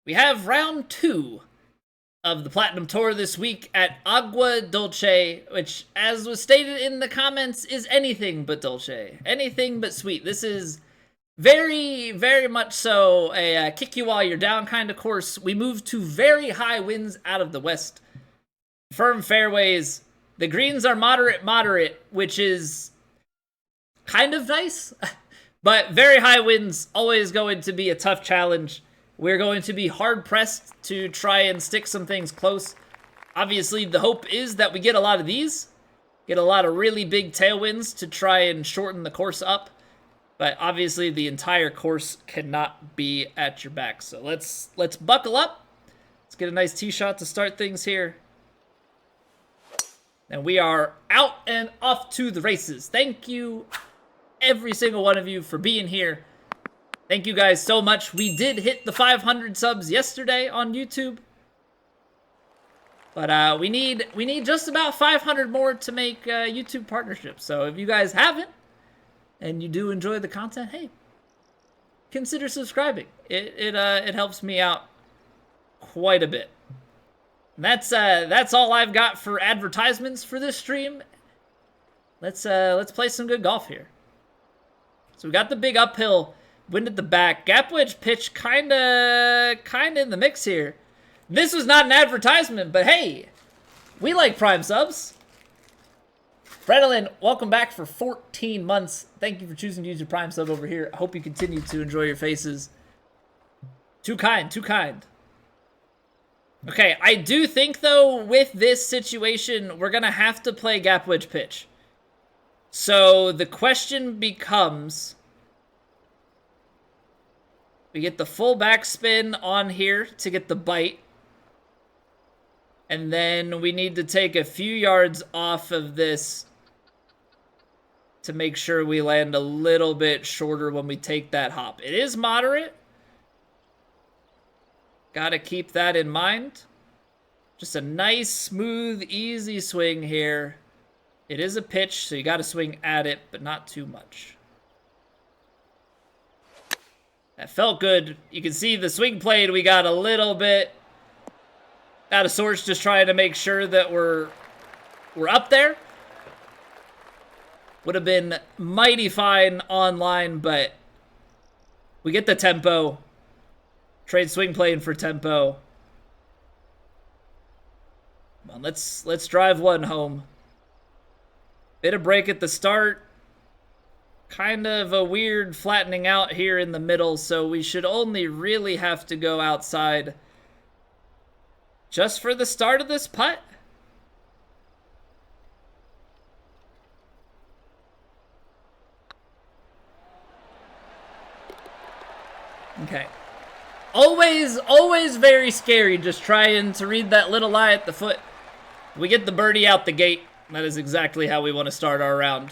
We have round 2 of the Platinum Tour this week at Agua Dulce, which, as was stated in the comments, is anything but dulce. Anything but sweet. This is very, very much so a kick you while you're down kind of course. We move to very high winds out of the west. Firm fairways. The greens are moderate, which is kind of nice. But very high winds, always going to be a tough challenge. We're going to be hard-pressed to try and stick some things close. Obviously, the hope is that we get a lot of these. Get a lot of really big tailwinds to try and shorten the course up. But obviously, the entire course cannot be at your back. So let's buckle up. Let's get a nice tee shot to start things here. And we are out and off to the races. Thank you, every single one of you, for being here. Thank you guys so much. We did hit the 500 subs yesterday on YouTube. But we need just about 500 more to make YouTube partnerships. So if you guys haven't, and you do enjoy the content, hey, consider subscribing. It helps me out quite a bit. And that's all I've got for advertisements for this stream. Let's play some good golf here. So we got the big uphill, wind at the back, gap wedge pitch, kinda in the mix here. This was not an advertisement, but hey, we like Prime subs. Fredolin, welcome back for 14 months. Thank you for choosing to use your Prime sub over here. I hope you continue to enjoy your faces. Too kind, too kind. Okay, I do think, though, with this situation, we're going to have to play gap wedge pitch. So the question becomes, we get the full backspin on here to get the bite. And then we need to take a few yards off of this to make sure we land a little bit shorter when we take that hop. It is moderate. Gotta keep that in mind. Just a nice, smooth, easy swing here. It is a pitch, so you gotta swing at it, but not too much. That felt good. You can see the swing plane, we got a little bit out of sorts, just trying to make sure that we're up there. Would have been mighty fine online, but we get the tempo. Trade swing plane for tempo. Come on, let's drive one home. Bit of break at the start. Kind of a weird flattening out here in the middle, so we should only really have to go outside just for the start of this putt. Okay. Always very scary just trying to read that little lie at the foot. We get the birdie out the gate. That is exactly how we want to start our round.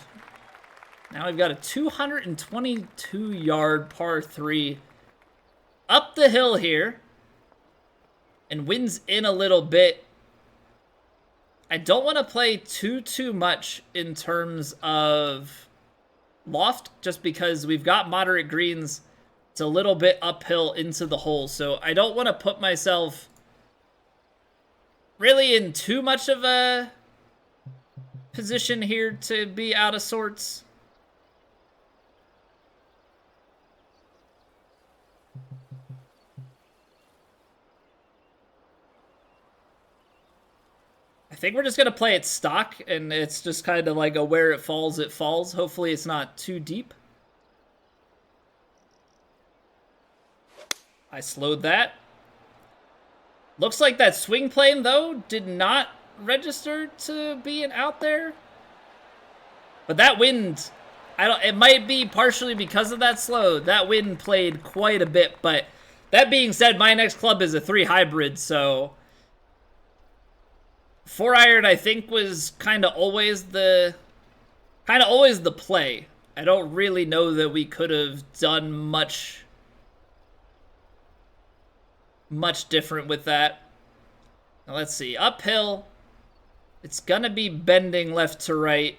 Now we've got a 222-yard par 3 up the hill here. And winds in a little bit. I don't want to play too much in terms of loft, just because we've got moderate greens. It's a little bit uphill into the hole, so I don't want to put myself really in too much of a position here to be out of sorts. I think we're just going to play it stock, and it's just kind of like a where it falls, it falls. Hopefully it's not too deep. I slowed that. Looks like that swing plane, though, did not register to being out there. But that wind, it might be partially because of that slow. That wind played quite a bit, but that being said, my next club is a 3 hybrid, so 4-iron, I think, was kind of always the play. I don't really know that we could have done much different with that. Now let's see. Uphill. It's gonna be bending left to right.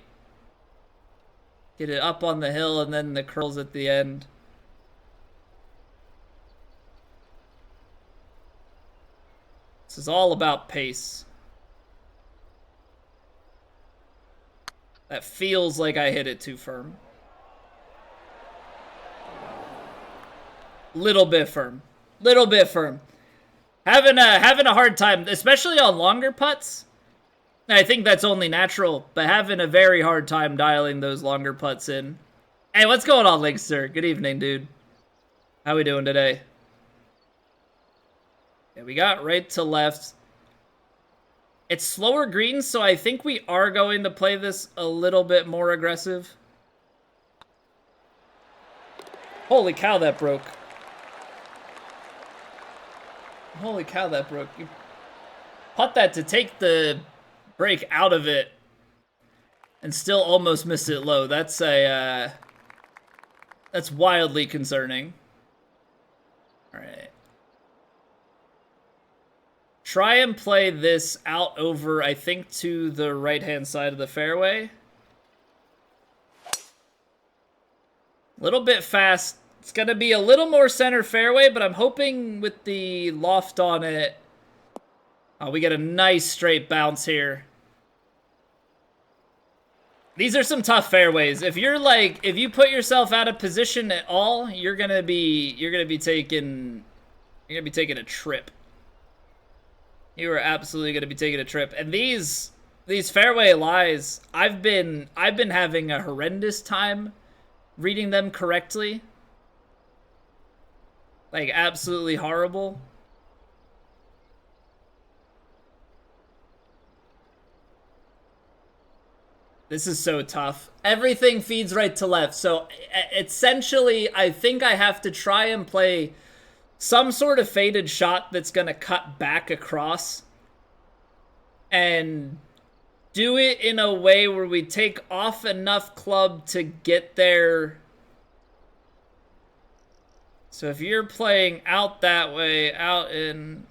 Get it up on the hill and then the curls at the end. This is all about pace. That feels like I hit it too firm. Little bit firm. Little bit firm. Having a hard time, especially on longer putts. I think that's only natural, but having a very hard time dialing those longer putts in. Hey, what's going on, Linkster? Good evening, dude. How we doing today? Yeah, we got right to left. It's slower greens, so I think we are going to play this a little bit more aggressive. Holy cow, that broke. Holy cow, that broke. You putt that to take the break out of it and still almost miss it low. That's wildly concerning. All right. Try and play this out over, I think, to the right-hand side of the fairway. A little bit fast. It's going to be a little more center fairway, but I'm hoping with the loft on it, we get a nice straight bounce here. These are some tough fairways. If you put yourself out of position at all, you're gonna be taking a trip. You are absolutely gonna be taking a trip. And these fairway lies, I've been having a horrendous time reading them correctly. Like, absolutely horrible. This is so tough. Everything feeds right to left. So essentially, I think I have to try and play some sort of faded shot that's going to cut back across. And do it in a way where we take off enough club to get there. So if you're playing out that way, out in...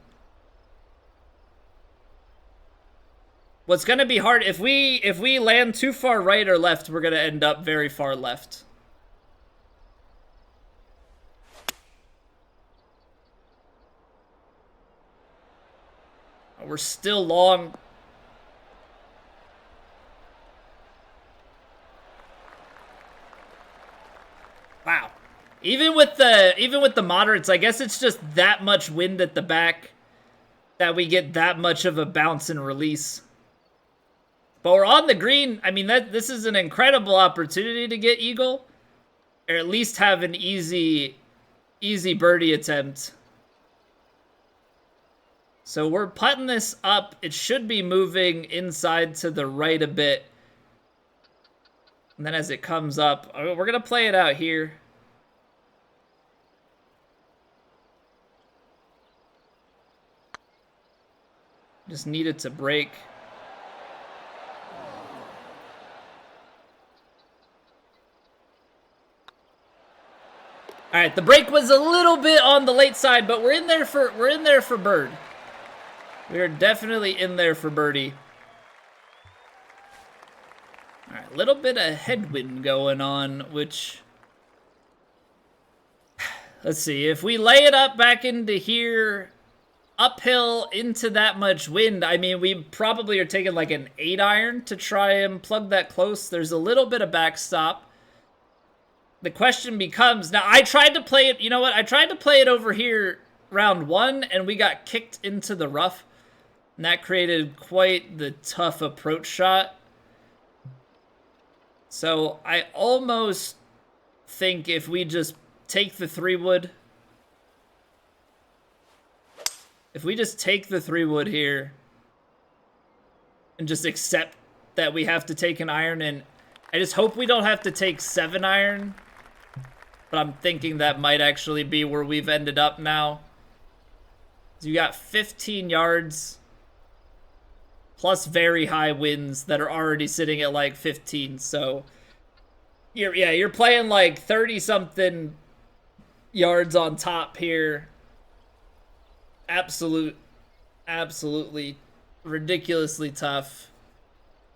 What's going to be hard, if we land too far right or left, we're going to end up very far left. We're still long. Wow. Even with the moderates, I guess it's just that much wind at the back that we get that much of a bounce and release. But we're on the green. I mean, this is an incredible opportunity to get eagle, or at least have an easy birdie attempt. So we're putting this up. It should be moving inside to the right a bit. And then as it comes up, we're going to play it out here. Just need it to break. All right, the break was a little bit on the late side, but we're in there for bird. We are definitely in there for birdie. All right, a little bit of headwind going on, which, let's see, if we lay it up back into here, uphill into that much wind, I mean, we probably are taking like an 8-iron to try and plug that close. There's a little bit of backstop. The question becomes, now I tried to play it, you know what? I tried to play it over here round 1 and we got kicked into the rough. And that created quite the tough approach shot. So I almost think if we just take the 3-wood. If we just take the 3-wood here and just accept that we have to take an iron, and I just hope we don't have to take 7-iron. But I'm thinking that might actually be where we've ended up now. So you got 15 yards plus very high winds that are already sitting at like 15. So you're playing like 30-something yards on top here. Absolutely ridiculously tough.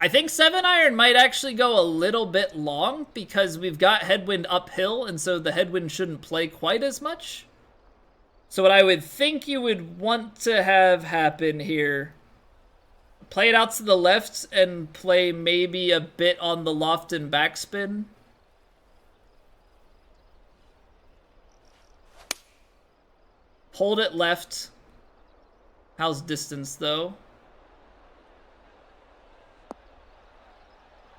I think 7-iron might actually go a little bit long because we've got headwind uphill, and so the headwind shouldn't play quite as much. So what I would think you would want to have happen here, play it out to the left and play maybe a bit on the loft and backspin. Hold it left. How's distance though?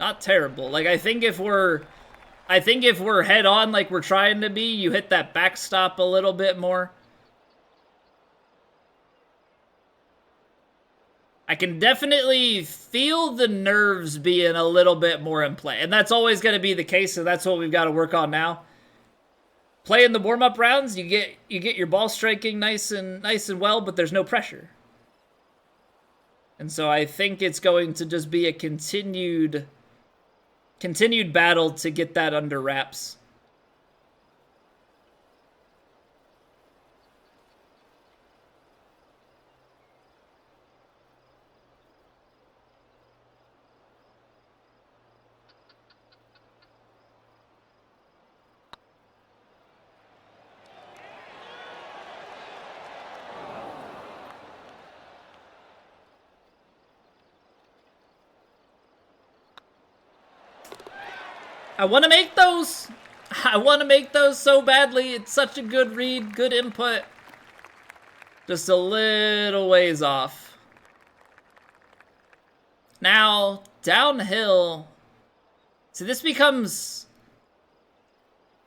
Not terrible. Like I think if we're head on like we're trying to be, you hit that backstop a little bit more. I can definitely feel the nerves being a little bit more in play. And that's always going to be the case, so that's what we've got to work on now. Playing the warm-up rounds, you get your ball striking nice and well, but there's no pressure. And so I think it's going to just be a continued battle to get that under wraps. I want to make those. I want to make those so badly. It's such a good read, good input. Just a little ways off. Now, downhill. So this becomes...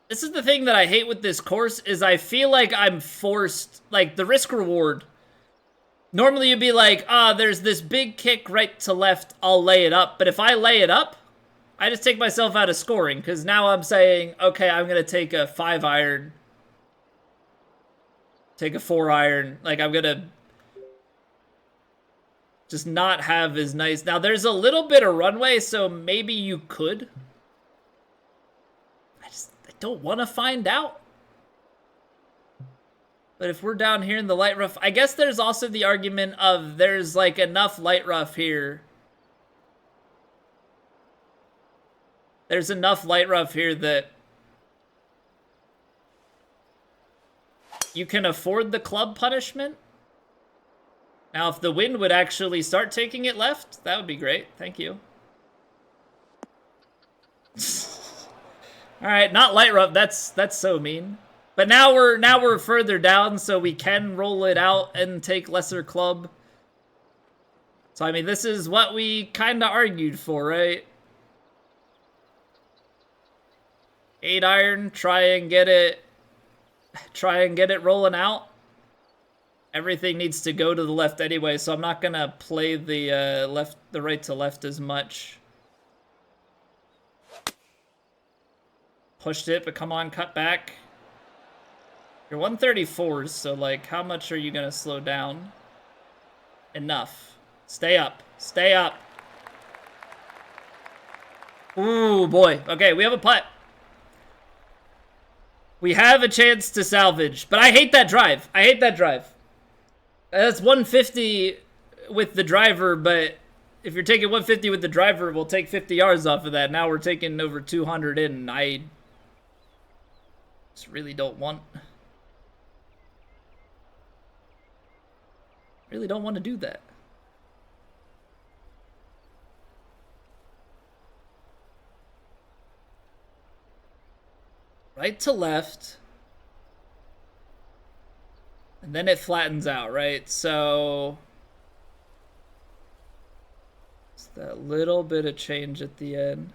This is the thing that I hate with this course, is I feel like I'm forced, like the risk reward. Normally you'd be like, there's this big kick right to left, I'll lay it up. But if I lay it up, I just take myself out of scoring, because now I'm saying, okay, I'm going to take a 5-iron, take a 4-iron. Like, I'm going to just not have as nice. Now, there's a little bit of runway, so maybe you could. I don't want to find out. But if we're down here in the light rough, I guess there's also the argument of there's, like, enough light rough here. There's enough light rough here that you can afford the club punishment. Now, if the wind would actually start taking it left, that would be great. Thank you. All right, not light rough. That's so mean. But now we're further down, so we can roll it out and take lesser club. So I mean, this is what we kind of argued for, right? 8-iron, try and get it rolling out. Everything needs to go to the left anyway, so I'm not gonna play the right to left as much. Pushed it, but come on, cut back. You're 134s, so like, how much are you gonna slow down? Enough. Stay up. Stay up. Ooh, boy. Okay, we have a putt. We have a chance to salvage, but I hate that drive. I hate that drive. That's 150 with the driver, but if you're taking 150 with the driver, we'll take 50 yards off of that. Now we're taking over 200 in, and I just really don't want to do that. Right to left. And then it flattens out, right? So it's that little bit of change at the end.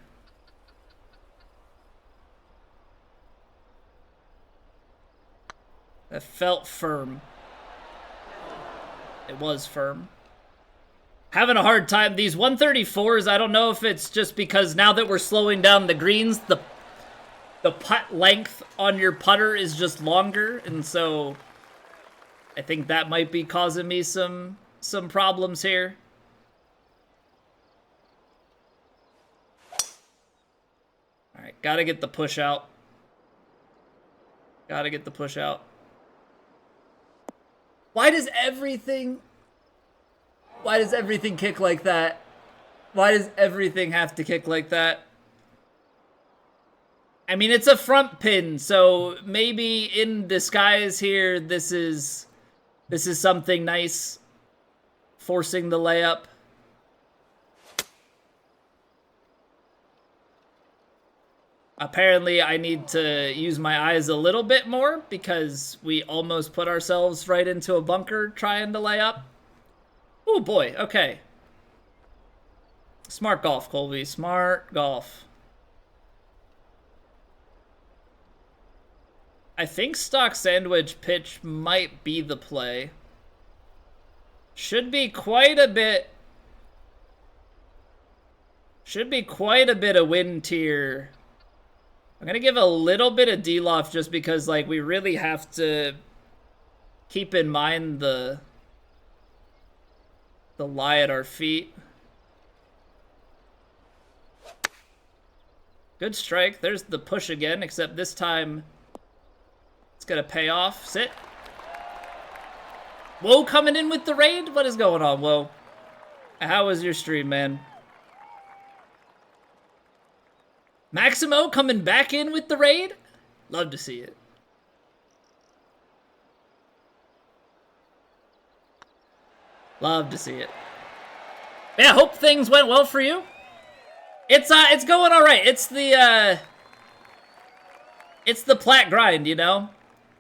That felt firm. It was firm. Having a hard time. These 134s, I don't know if it's just because now that we're slowing down the greens, the putt length on your putter is just longer, and so I think that might be causing me some problems here. All right, gotta get the push out. Gotta get the push out. Why does everything kick like that? Why does everything have to kick like that? I mean, it's a front pin, so maybe in disguise here, this is something nice. Forcing the layup. Apparently, I need to use my eyes a little bit more because we almost put ourselves right into a bunker trying to lay up. Oh boy, okay. Smart golf, Colby. Smart golf. I think stock sandwich pitch might be the play. Should be quite a bit of wind tier. I'm gonna give a little bit of D-loft just because, like, we really have to keep in mind the lie at our feet. Good strike. There's the push again, except this time it's gonna pay off. Sit. Whoa, coming in with the raid? What is going on, Whoa? How was your stream, man? Maximo coming back in with the raid? Love to see it. Love to see it. Yeah, hope things went well for you. It's going all right. It's the plat grind, you know?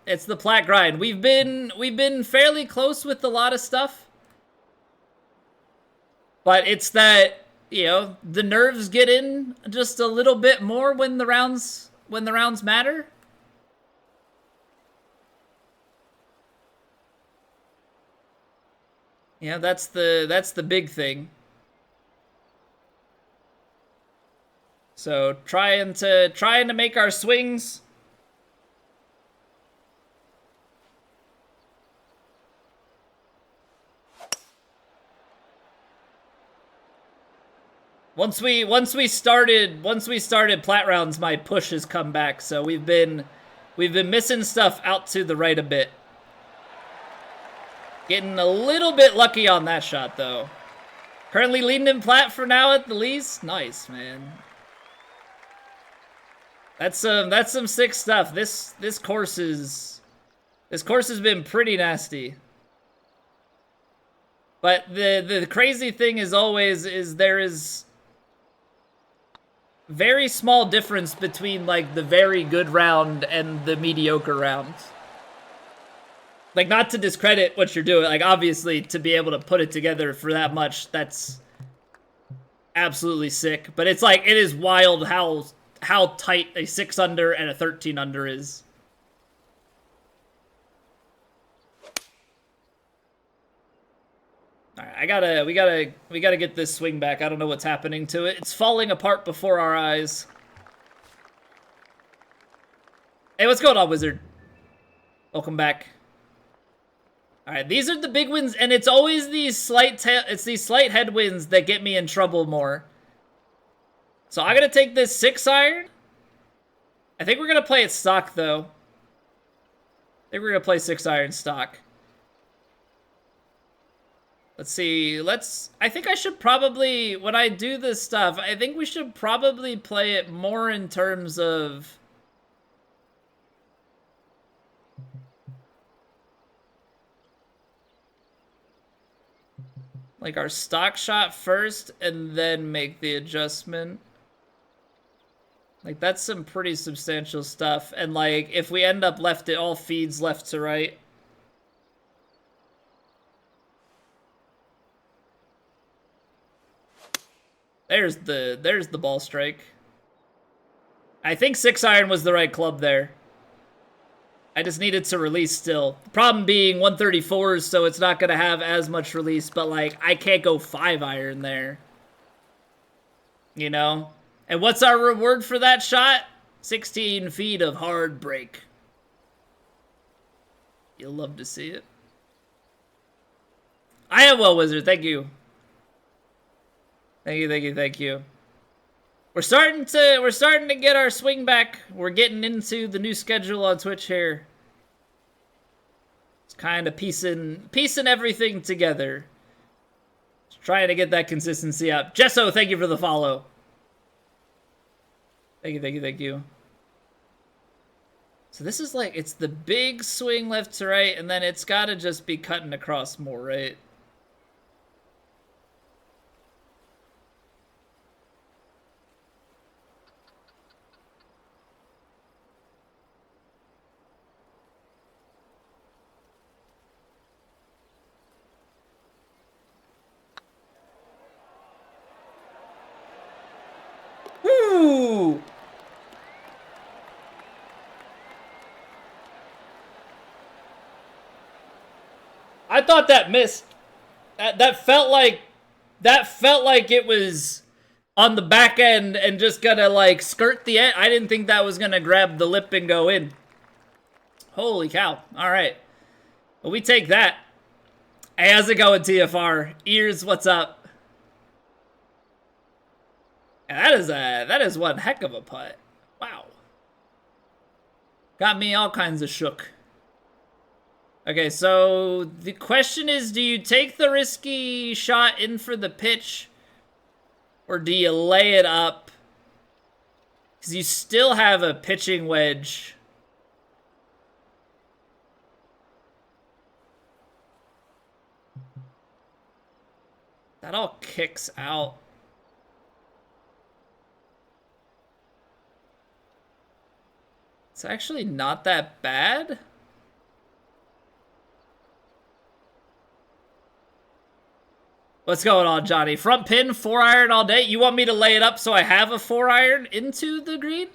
It's the plat grind. We've been fairly close with a lot of stuff. But it's that, you know, the nerves get in just a little bit more when the rounds matter. Yeah, that's the big thing. So trying to make our swings. Once we started plat rounds, my push has come back. So we've been missing stuff out to the right a bit. Getting a little bit lucky on that shot though. Currently leading in plat for now at the least. Nice, man. That's some sick stuff. This course has been pretty nasty. But the crazy thing is always there is very small difference between, like, the very good round and the mediocre round. Like, not to discredit what you're doing. Like, obviously, to be able to put it together for that much, that's absolutely sick. But it's like, it is wild how tight a 6 under and a 13 under is. All right, we gotta get this swing back. I don't know what's happening to it. It's falling apart before our eyes. Hey, what's going on, Wizard? Welcome back. All right, these are the big wins, and it's always these slight headwinds that get me in trouble more. So I'm gonna take this 6-iron. I think we're gonna play it stock though. I think we're gonna play 6-iron stock. Let's see, I think I should probably, when I do this stuff, I think we should probably play it more in terms of like our stock shot first and then make the adjustment. Like, that's some pretty substantial stuff. And, like, if we end up left, it all feeds left to right. There's the ball strike. I think 6-iron was the right club there. I just needed to release still. The problem being 134s, so it's not going to have as much release, but, like, I can't go 5-iron there. You know? And what's our reward for that shot? 16 feet of hard break. You'll love to see it. I am well, Wizard. Thank you. Thank you. We're starting to get our swing back. We're getting into the new schedule on Twitch here. It's kind of piecing everything together. Just trying to get that consistency up. Jesso, thank you for the follow. Thank you. So this is like, it's the big swing left to right, and then it's got to just be cutting across more, right? Woo! I thought that missed. That felt like it was on the back end and just gonna like skirt the end. I didn't think that was gonna grab the lip and go in. Holy cow. All right. Well, we take that. Hey, how's it going, TFR? Ears, what's up? That is one heck of a putt. Wow. Got me all kinds of shook. Okay, so the question is, do you take the risky shot in for the pitch, or do you lay it up? Because you still have a pitching wedge. That all kicks out. It's actually not that bad. What's going on, Johnny? Front pin, 4-iron all day. You want me to lay it up so I have a 4-iron into the green?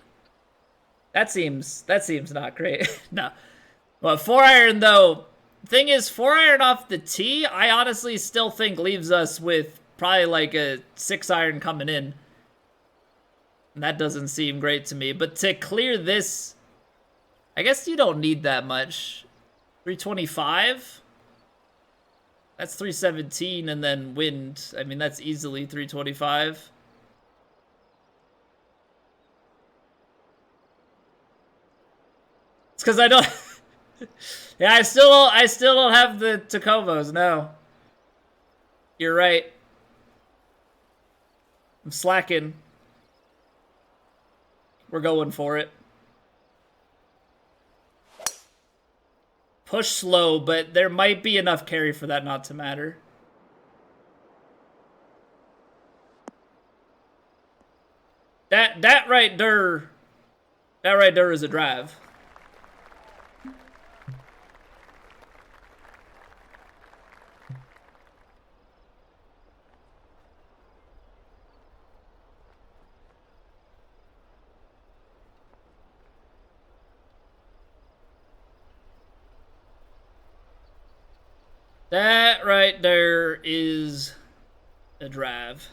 That seems not great. No. But 4-iron though, thing is 4-iron off the tee, I honestly still think leaves us with probably like a 6-iron coming in. And that doesn't seem great to me. But to clear this, I guess you don't need that much. 325? That's 317 and then wind. I mean, that's easily 325. It's because I don't... Yeah, I still don't have the Tacomos, no. You're right. I'm slacking. We're going for it. Push slow, but there might be enough carry for that not to matter. That right there is a drive. That right there is a drive.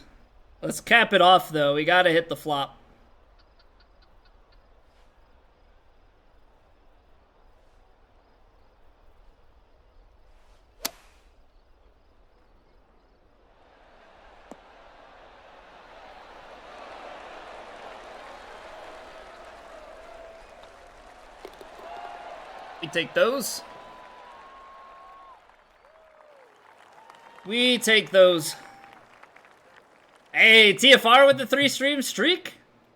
Let's cap it off, though. We gotta hit the flop. We take those. We take those. Hey, TFR with the 3-stream streak?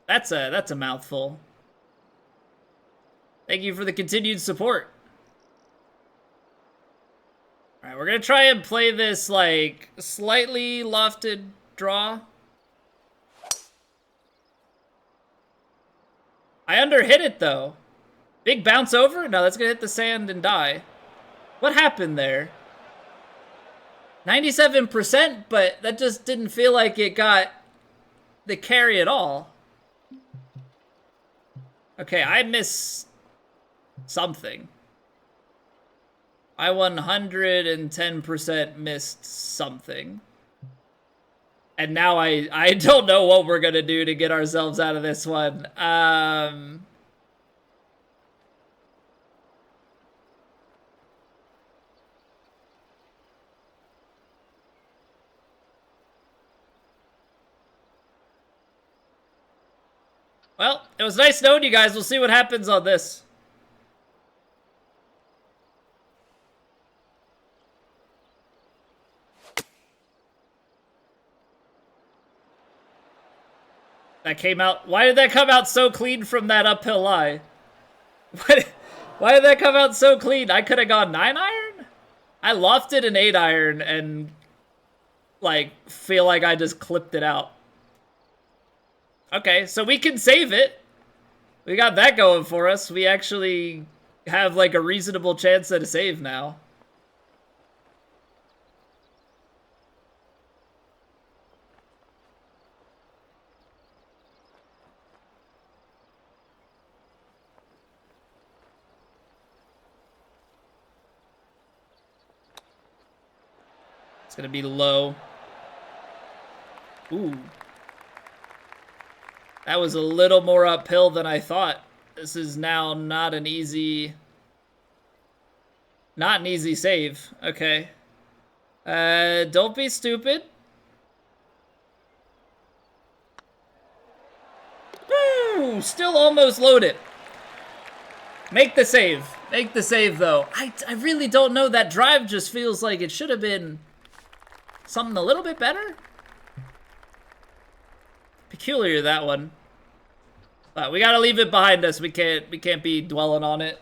That's a mouthful. Thank you for the continued support. Alright, we're gonna try and play this, like, slightly lofted draw. I underhit it, though. Big bounce over? No, that's gonna hit the sand and die. What happened there? 97%, but that just didn't feel like it got the carry at all. Okay, I missed something. I 110% missed something. And now I don't know what we're gonna do to get ourselves out of this one. Well, it was nice knowing you guys. We'll see what happens on this. That came out... Why did that come out so clean from that uphill lie? Why did that come out so clean? I could have gone 9-iron? I lofted an 8-iron and, like, feel like I just clipped it out. Okay, so we can save it. We got that going for us. We actually have, like, a reasonable chance at a save now. It's gonna be low. Ooh. That was a little more uphill than I thought. This is now not an easy save. Okay. Don't be stupid. Ooh, still almost loaded. Make the save. Make the save, though. I really don't know. That drive just feels like it should have been something a little bit better. Peculiar, that one. But we gotta leave it behind us. We can't be dwelling on it.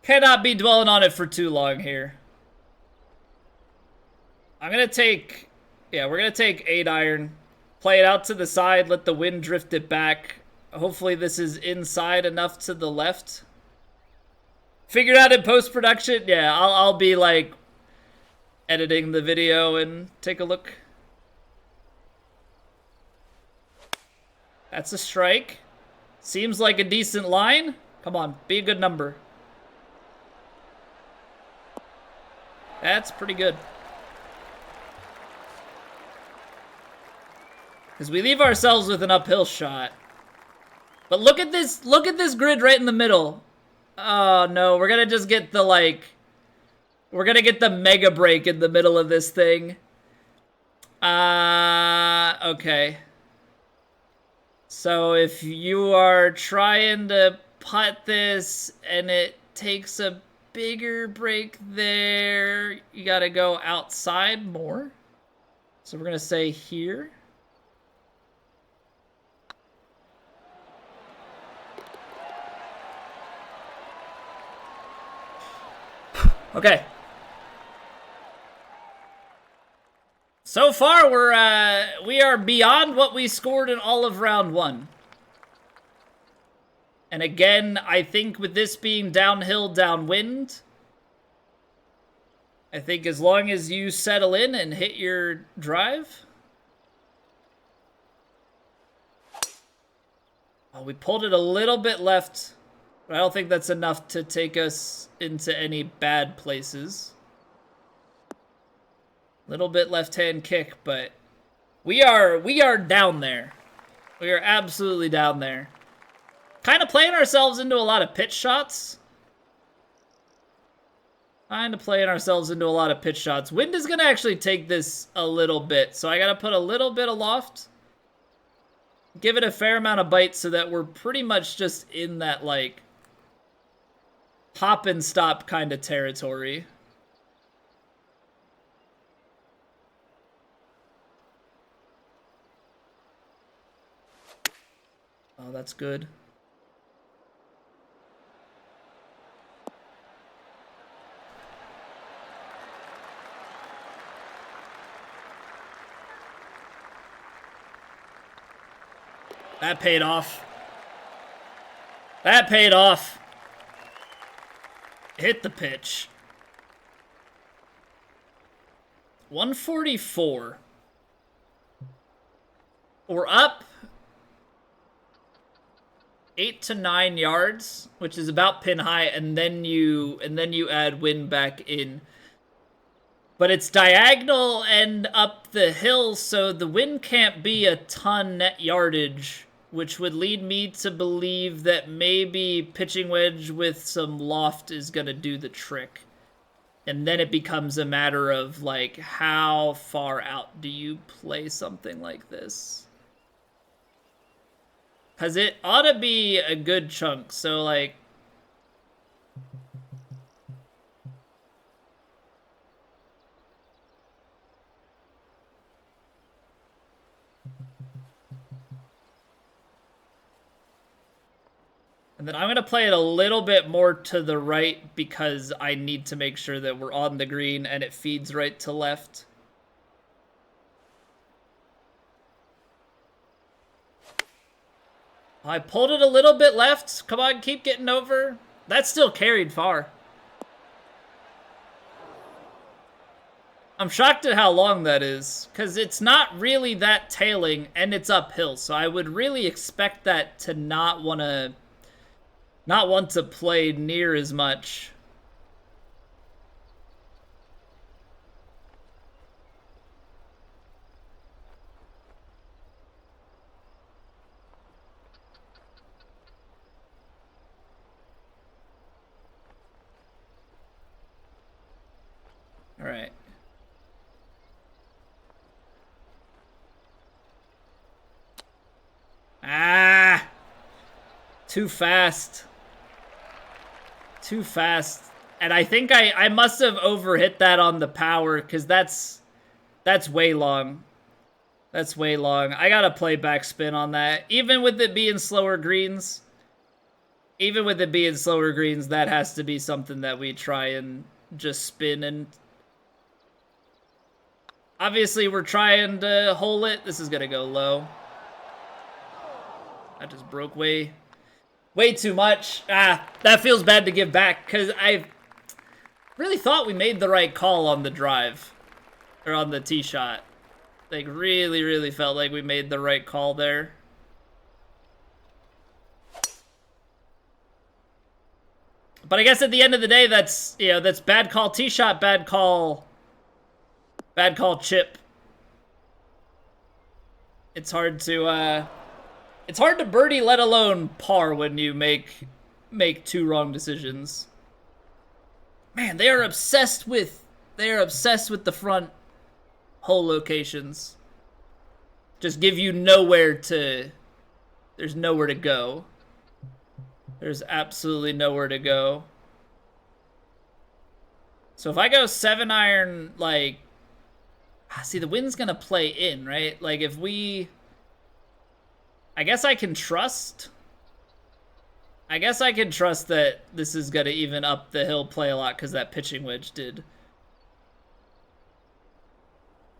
Cannot be dwelling on it for too long here. I'm gonna take... Yeah, we're gonna take 8-iron. Play it out to the side. Let the wind drift it back. Hopefully this is inside enough to the left. Figured out in post-production? Yeah, I'll be, like, editing the video and take a look. That's a strike. Seems like a decent line. Come on, be a good number. That's pretty good. Because we leave ourselves with an uphill shot. But look at this grid right in the middle. Oh no, we're gonna just get the, like... We're gonna get the mega break in the middle of this thing. Okay. So if you are trying to putt this and it takes a bigger break there, you gotta go outside more. So we're gonna say here. Okay. So far, we are beyond what we scored in all of round 1. And again, I think with this being downhill, downwind, I think as long as you settle in and hit your drive. Oh, we pulled it a little bit left, but I don't think that's enough to take us into any bad places. Little bit left-hand kick, but we are down there. We are absolutely down there. Kind of playing ourselves into a lot of pitch shots. Wind is going to actually take this a little bit, so I got to put a little bit of loft. Give it a fair amount of bite so that we're pretty much just in that, like, hop and stop kind of territory. Oh, that's good. That paid off. That paid off. Hit the pitch. 144. We're up 8 to 9 yards, which is about pin high, and then you add wind back in. But it's diagonal and up the hill, so the wind can't be a ton net yardage, which would lead me to believe that maybe pitching wedge with some loft is going to do the trick. And then it becomes a matter of, like, how far out do you play something like this? Because it ought to be a good chunk, so, like... And then I'm going to play it a little bit more to the right because I need to make sure that we're on the green and it feeds right to left. I pulled it a little bit left. Come on, keep getting over. That's still carried far. I'm shocked at how long that is, because it's not really that tailing, and it's uphill, so I would really expect that to not want to play near as much. All right. Ah! Too fast. Too fast. And I think I must have overhit that on the power, because that's way long. That's way long. I gotta play backspin on that. Even with it being slower greens, that has to be something that we try and just spin. And obviously we're trying to hole it. This is gonna go low. That just broke way too much. Ah, that feels bad to give back, because I really thought we made the right call on the drive. Or on the tee shot. Like, really felt like we made the right call there. But I guess at the end of the day, that's, you know, that's bad call tee shot, bad call chip. It's hard to birdie, let alone par, when you make two wrong decisions. Man, they are obsessed with the front hole locations. Just give you there's nowhere to go. There's absolutely nowhere to go. So if I go 7-iron, like, see, the wind's gonna play in, right? Like, if we, I guess I can trust that this is gonna even up the hill play a lot, because that pitching wedge did.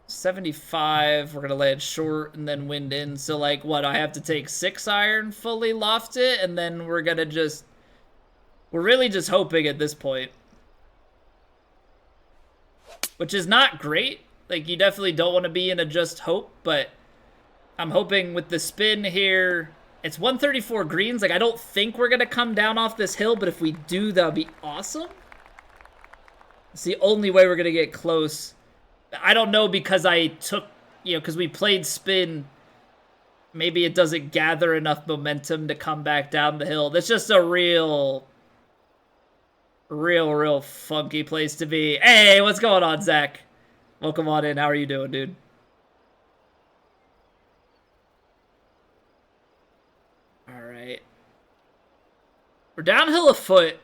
75, we're gonna land short and then wind in. So, like, what, I have to take 6-iron, fully loft it, and then we're really just hoping at this point. Which is not great. Like, you definitely don't want to be in a just hope, but I'm hoping with the spin here, it's 134 greens. Like, I don't think we're gonna come down off this hill, but if we do, that would be awesome. It's the only way we're gonna get close. I don't know, because I took, you know, because we played spin, maybe it doesn't gather enough momentum to come back down the hill. That's just a real funky place to be. Hey, what's going on, Zach? Welcome on in. How are you doing, dude? All right. We're downhill a foot.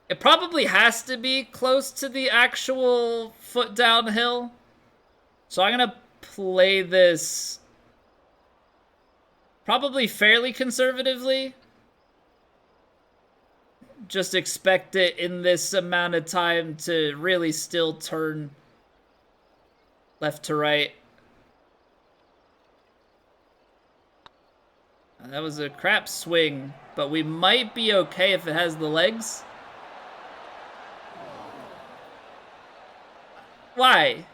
It probably has to be close to the actual foot downhill. So I'm going to play this probably fairly conservatively. Just expect it in this amount of time to really still turn left to right. That was a crap swing, but we might be okay if it has the legs. Why?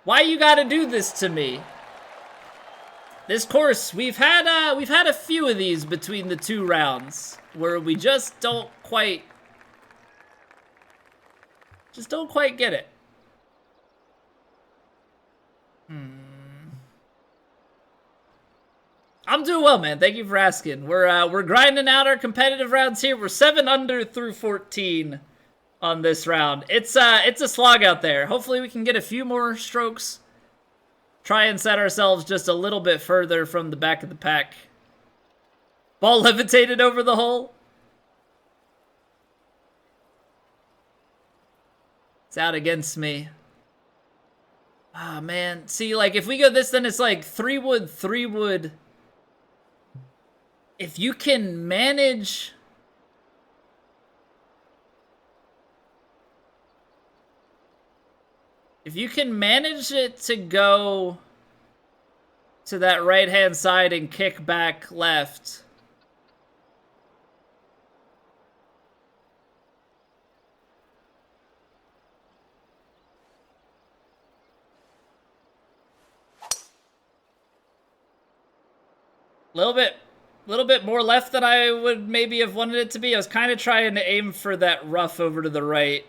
Why you gotta do this to me? This course, we've had a few of these between the 2 rounds where we just don't quite get it. I'm doing well, man. Thank you for asking. We're grinding out our competitive rounds here. We're 7 under through 14 on this round. It's a slog out there. Hopefully we can get a few more strokes. Try and set ourselves just a little bit further from the back of the pack. Ball levitated over the hole. It's out against me. Ah, man. See, like, if we go this, then it's like 3 wood, 3 wood. If you can manage... If you can manage it to go to that right-hand side and kick back left... little bit more left than I would maybe have wanted it to be. I was kind of trying to aim for that rough over to the right.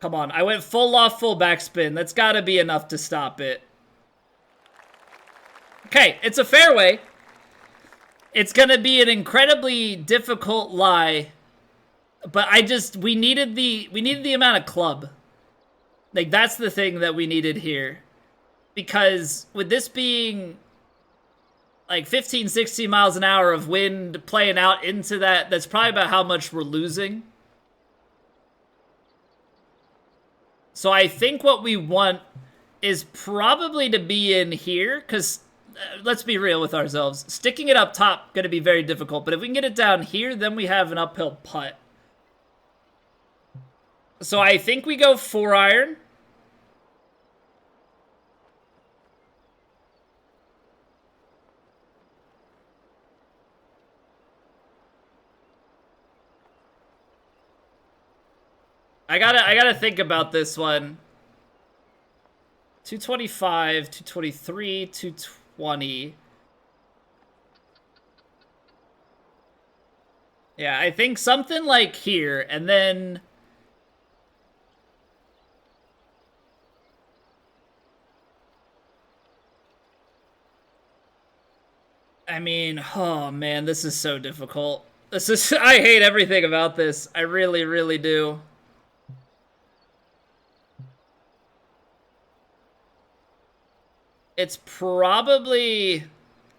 Come on, I went full loft, full backspin. That's got to be enough to stop it. Okay, it's a fairway. It's going to be an incredibly difficult lie. But we needed the amount of club. Like, that's the thing that we needed here. Because with this being... like 15, 16 miles an hour of wind playing out into that, that's probably about how much we're losing. So I think what we want is probably to be in here, because let's be real with ourselves. Sticking it up top going to be very difficult, but if we can get it down here, then we have an uphill putt. So I think we go 4-iron. I gotta think about this one. 225, 223, 220. Yeah, I think something like here, and then... I mean, oh man, this is so difficult. I hate everything about this. I really, really do. It's probably,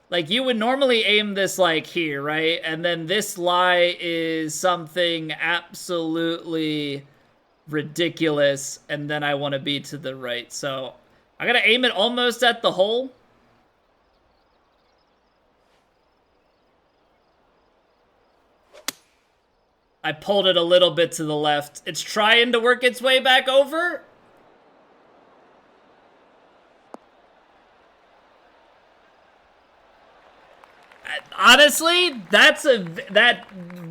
like, you would normally aim this, like, here, right? And then this lie is something absolutely ridiculous, and then I want to be to the right. So, I gotta aim it almost at the hole. I pulled it a little bit to the left. It's trying to work its way back over. Honestly,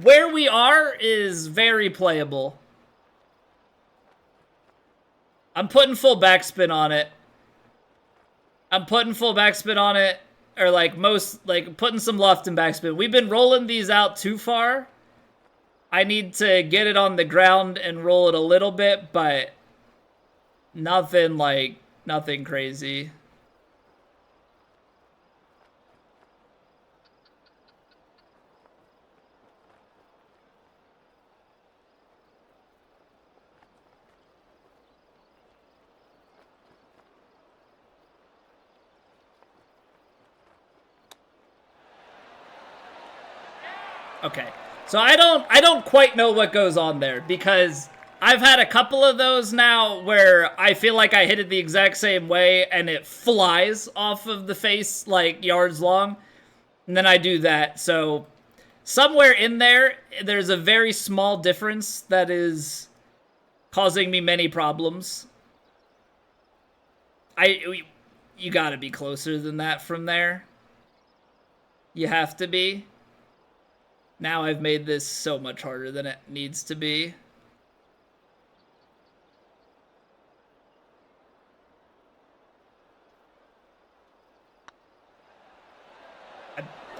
where we are is very playable. I'm putting full backspin on it. Or like putting some loft and backspin. We've been rolling these out too far. I need to get it on the ground and roll it a little bit, but nothing crazy. Okay, so I don't quite know what goes on there, because I've had a couple of those now where I feel like I hit it the exact same way and it flies off of the face like yards long, and then I do that. So somewhere in there, there's a very small difference that is causing me many problems. You gotta be closer than that from there. You have to be. Now I've made this so much harder than it needs to be.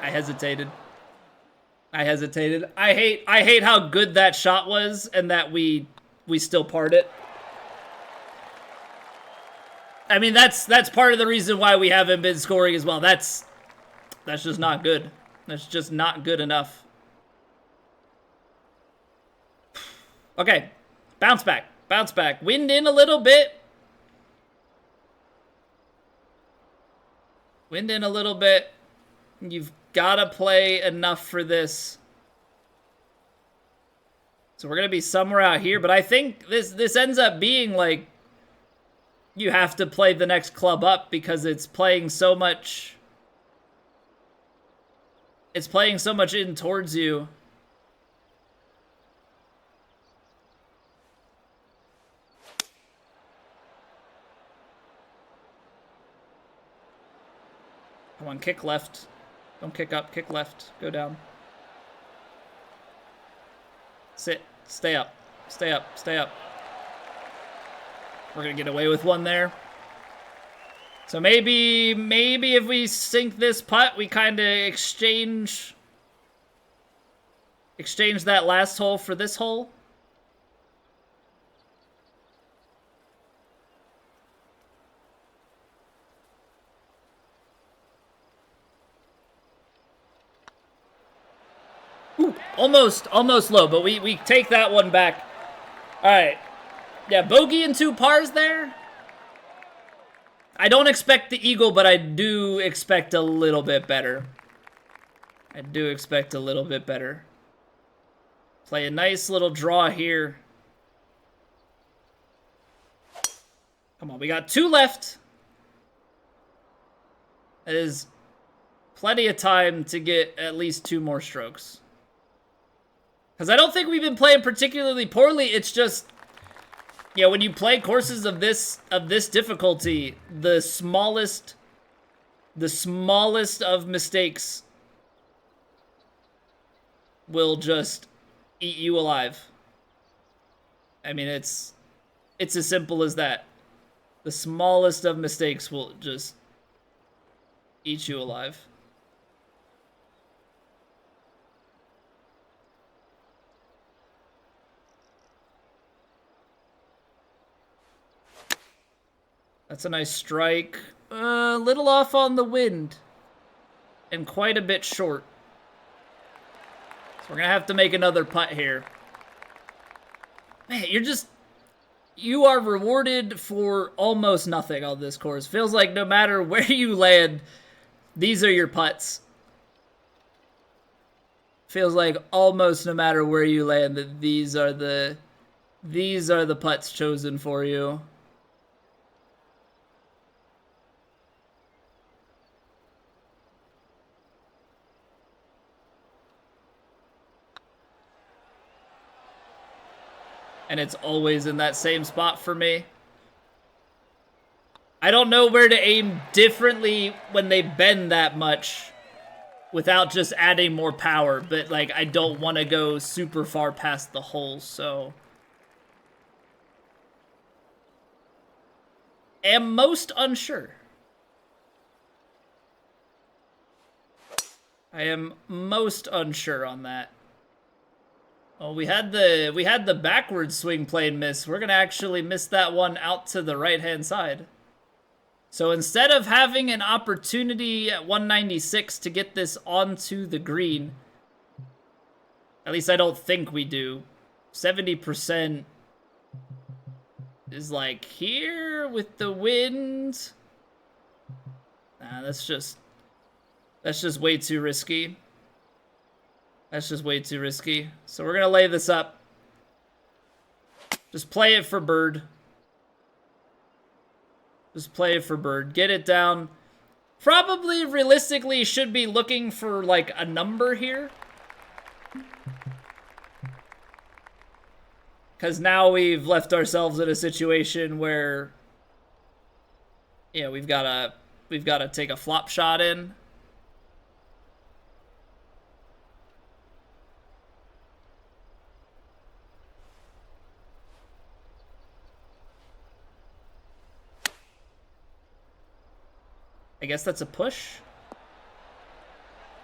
I hesitated. I hate how good that shot was and that we still parred it. I mean, that's part of the reason why we haven't been scoring as well. That's just not good. That's just not good enough. Okay, bounce back. Wind in a little bit. You've got to play enough for this. So we're going to be somewhere out here, but I think this ends up being like you have to play the next club up because it's playing so much. it's playing so much in towards you. Come on, kick left. Don't kick up, kick left. Go down. Sit. Stay up. Stay up. Stay up. We're going to get away with one there. So maybe if we sink this putt, we kind of exchange that last hole for this hole. Ooh, almost low, but we take that one back. All right. Yeah, bogey and 2 pars there. I don't expect the eagle, but I do expect a little bit better. I do expect a little bit better. Play a nice little draw here. Come on, we got 2 left. That is plenty of time to get at least 2 more strokes. Because I don't think we've been playing particularly poorly. It's just, you know, when you play courses of this difficulty, the smallest of mistakes will just eat you alive. I mean, it's as simple as that. The smallest of mistakes will just eat you alive. That's a nice strike. A little off on the wind. And quite a bit short. So we're going to have to make another putt here. Man, you are rewarded for almost nothing on this course. Feels like no matter where you land, these are your putts. Feels like almost no matter where you land, that these are the putts chosen for you. And it's always in that same spot for me. I don't know where to aim differently when they bend that much without just adding more power. But, like, I don't want to go super far past the hole, so... am most unsure. I am most unsure on that. Oh, we had the backward swing plane miss. We're gonna actually miss that one out to the right-hand side. So instead of having an opportunity at 196 to get this onto the green, at least I don't think we do. 70% is like here with the wind. Nah, that's just way too risky. That's just way too risky. So we're going to lay this up. Just play it for bird. Just play it for bird. Get it down. Probably, realistically, should be looking for, like, a number here. Because now we've left ourselves in a situation where, yeah, we've got to take a flop shot in. I guess that's a push.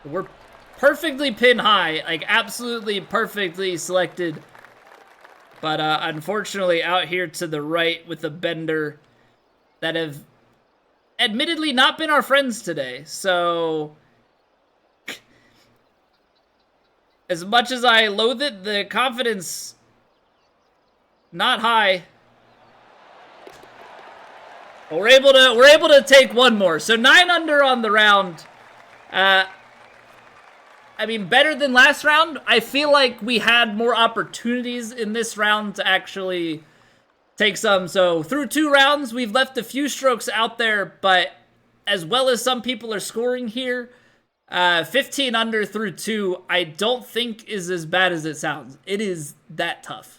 We're perfectly pin high, like absolutely perfectly selected. But unfortunately out here to the right with the bender that have admittedly not been our friends today. So as much as I loathe it, the confidence not high. But we're able to take one more. So 9 under on the round. I mean, better than last round. I feel like we had more opportunities in this round to actually take some. So through 2 rounds, we've left a few strokes out there, but as well as some people are scoring here, 15 under through 2, I don't think is as bad as it sounds. It is that tough.